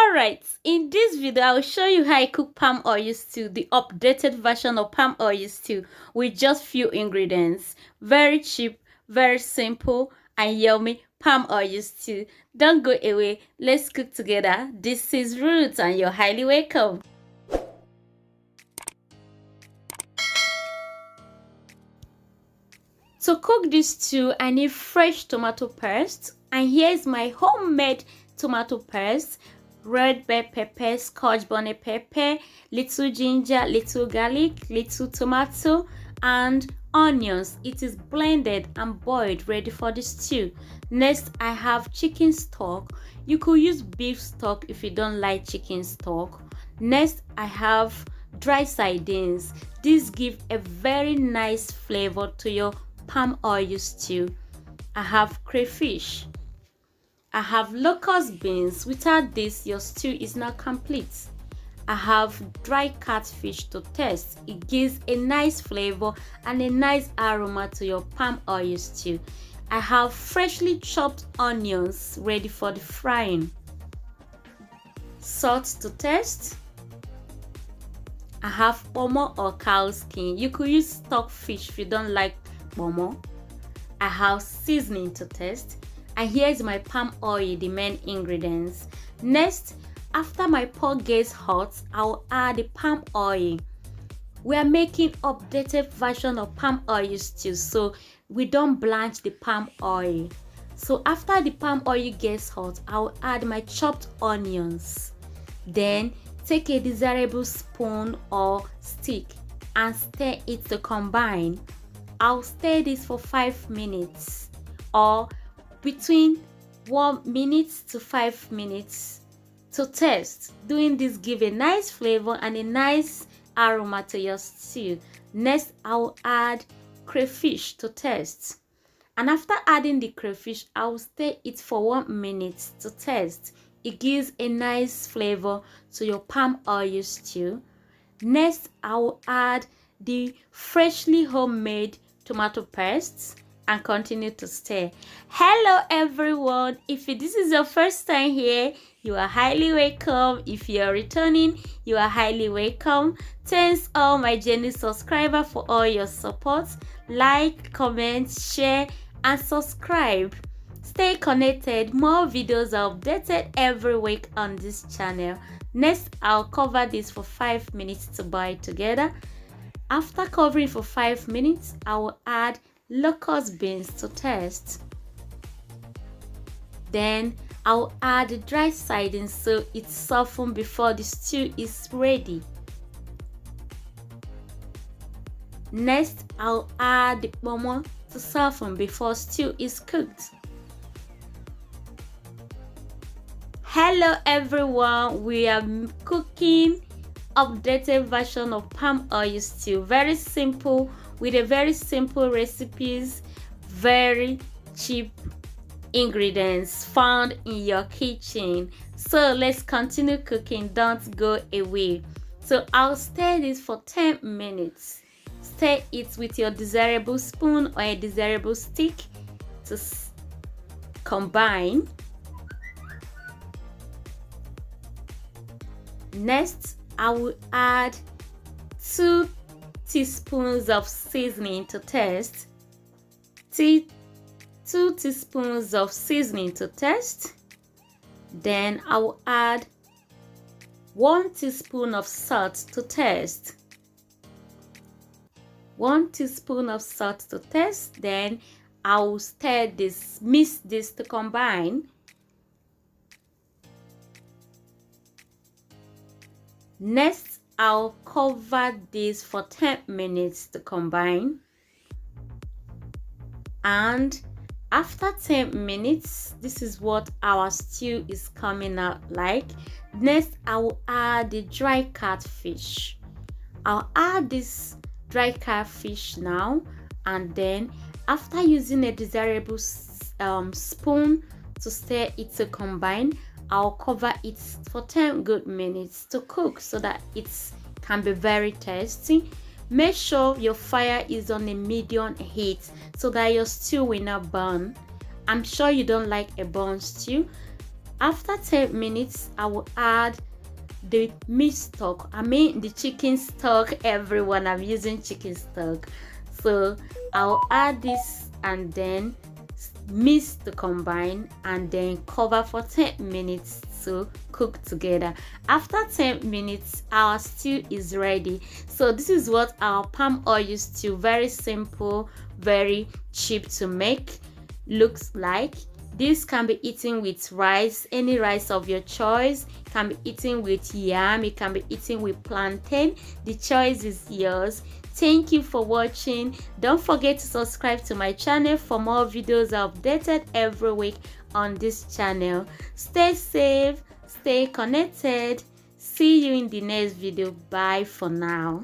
Alright, in this video I will show you how I cook palm oil stew, the updated version of palm oil stew with just few ingredients. Very cheap, very simple and yummy palm oil stew. Don't go away, let's cook together. This is Ruth and you're highly welcome. To cook this stew, I need fresh tomato paste, and here's my homemade tomato paste. Red bell pepper, scotch bonnet pepper, little ginger, little garlic, little tomato, and onions. It is blended and boiled, ready for the stew. Next, I have chicken stock. You could use beef stock if you don't like chicken stock. Next, I have dry sardines. These give a very nice flavor to your palm oil stew. I have crayfish. I have locust beans. Without this, your stew is not complete. I have dry catfish to taste. It gives a nice flavor and a nice aroma to your palm oil stew. I have freshly chopped onions ready for the frying. Salt to taste. I have Kpomo or cow skin. You could use stockfish if you don't like Kpomo. I have seasoning to taste. And here's my palm oil, the main ingredients. Next, after my pot gets hot, I'll add the palm oil. We are making updated version of palm oil stew, so we don't blanch the palm oil. So after the palm oil gets hot, I'll add my chopped onions. Then take a desirable spoon or stick and stir it to combine. I'll stir this for 5 minutes or between 1 minute to 5 minutes to taste. Doing this give a nice flavor and a nice aroma to your stew. Next, I will add crayfish to taste. And after adding the crayfish, I will stir it for 1 minute to taste. It gives a nice flavor to your palm oil stew. Next, I will add the freshly homemade tomato paste and continue to stir. Hello everyone, if this is your first time here, you are highly welcome. If you are returning, you are highly welcome. Thanks all my genuine subscribers for all your support. Like, comment, share and subscribe. Stay connected, more videos are updated every week on this channel. Next, I'll cover this for 5 minutes to boil together. After covering for 5 minutes, I will add locust beans to taste. Then I'll add the dry sardines so it's softened before the stew is ready. Next, I'll add the Kpomo to soften before stew is cooked. Hello everyone, we are cooking updated version of palm oil stew. Very simple, with a very simple recipes, very cheap ingredients found in your kitchen. So let's continue cooking, don't go away. So I'll stir this for 10 minutes. Stir it with your desirable spoon or a desirable stick to combine. Next, I will add 2 teaspoons of seasoning to taste. 2 teaspoons of seasoning to taste. Then I will add 1 teaspoon of salt to taste. 1 teaspoon of salt to taste. Then I will stir this, mix this to combine. Next, I'll cover this for 10 minutes to combine. And after 10 minutes, this is what our stew is coming out like. Next, I will add the dry catfish. I'll add this dry catfish now, and then after using a desirable spoon to stir it to combine, I'll cover it for 10 good minutes to cook so that it can be very tasty. Make sure your fire is on a medium heat so that your stew will not burn. I'm sure you don't like a burnt stew. After 10 minutes, I will add the meat stock, the chicken stock. Everyone, I'm using chicken stock. So I'll add this and then mix to combine and then cover for 10 minutes to cook together. After 10 minutes, our stew is ready. So this is what our palm oil stew, very simple, very cheap to make, looks like. This can be eaten with rice, any rice of your choice. It can be eaten with yam, it can be eaten with plantain. The choice is yours. Thank you for watching. Don't forget to subscribe to my channel for more videos updated every week on this channel. Stay safe, stay connected. See you in the next video. Bye for now.